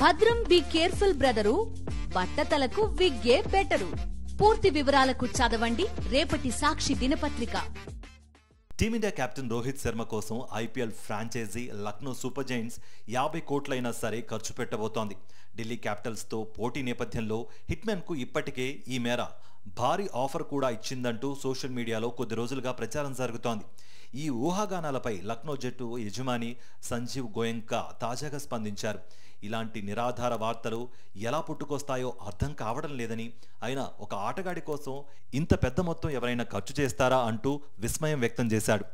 భద్రం be careful brother, బట్టతలకు విగ్గే better. పూర్తి వివరాలకు చదవండి రేపటి సాక్షి దినపత్రిక. టీమిండియా కెప్టెన్ రోహిత్ శర్మ కోసం IPL franchisee Lucknow super giants 50 కోట్లైనా సరే ఖర్చు పెట్టబోతోంది. ఢిల్లీ క్యాపిటల్స్తో పోటీ నేపథ్యంలో హిట్మెన్కు ఇప్పటికే ఈ మేర భారీ ఆఫర్ కూడా ఇచ్చిందంటూ సోషల్ మీడియాలో కొద్ది రోజులుగా ప్రచారం జరుగుతోంది. ఈ ఊహాగానాలపై లక్నో జట్టు యజమాని సంజీవ్ గోయంకా తాజాగా స్పందించారు. ఇలాంటి నిరాధార వార్తలు ఎలా పుట్టుకొస్తాయో అర్థం కావడం లేదని, అయినా ఒక ఆటగాడి కోసం ఇంత పెద్ద మొత్తం ఎవరైనా ఖర్చు చేస్తారా అంటూ విస్మయం వ్యక్తం చేశాడు.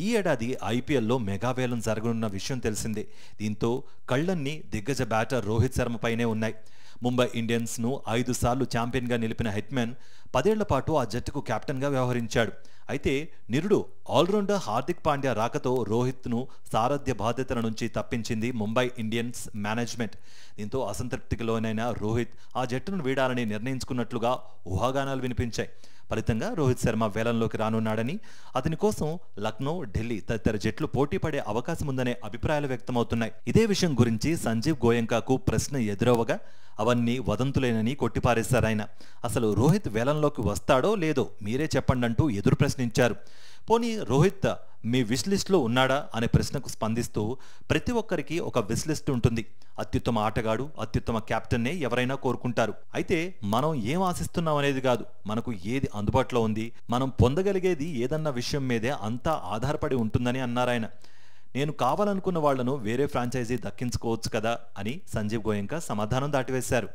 ఈ ఏడాది ఐపీఎల్లో మెగావేలం జరగనున్న విషయం తెలిసిందే. దీంతో కళ్లన్నీ దిగ్గజ బ్యాటర్ రోహిత్ శర్మపైనే ఉన్నాయి. ముంబై ఇండియన్స్ను 5 సార్లు ఛాంపియన్గా నిలిపిన హిట్మెన్ 10 ఏళ్ల పాటు ఆ జట్టుకు కెప్టెన్గా వ్యవహరించాడు. అయితే నిరుడు ఆల్రౌండర్ హార్దిక్ పాండ్యా రాకతో రోహిత్ను సారథ్య బాధ్యతల నుంచి తప్పించింది ముంబై ఇండియన్స్ మేనేజ్మెంట్. దీంతో అసంతృప్తికి లోనైన రోహిత్ ఆ జట్టును వీడాలని నిర్ణయించుకున్నట్లుగా ఊహాగానాలు వినిపించాయి. ఫలితంగా రోహిత్ శర్మ వేలంలోకి రానున్నాడని, అతని కోసం లక్నో, ఢిల్లీ తదితర జట్లు పోటీ పడే అవకాశం ఉందనే అభిప్రాయాలు వ్యక్తమవుతున్నాయి. ఇదే విషయం గురించి సంజీవ్ గోయంకాకు ప్రశ్న ఎదురవగా అవన్నీ వదంతులేనని కొట్టిపారేశారాయన. అసలు రోహిత్ వేలంలోకి వస్తాడో లేదో మీరే చెప్పండి అంటూ ఎదురు ప్రశ్నించారు. పోనీ రోహిత్ మీ విష్ లిస్ట్లో ఉన్నాడా అనే ప్రశ్నకు స్పందిస్తూ, ప్రతి ఒక్కరికి ఒక విష్ లిస్ట్ ఉంటుంది. అత్యుత్తమ ఆటగాడు, అత్యుత్తమ కెప్టెన్నే ఎవరైనా కోరుకుంటారు. అయితే మనం ఏం ఆశిస్తున్నాం అనేది కాదు, మనకు ఏది అందుబాటులో ఉంది, మనం పొందగలిగేది ఏదన్న విషయం మీదే అంతా ఆధారపడి ఉంటుందని అన్నారాయన. నేను కావాలనుకున్న వాళ్లను వేరే ఫ్రాంచైజీ దక్కించుకోవచ్చు కదా అని సంజీవ్ గోయంకా సమాధానం దాటివేశారు.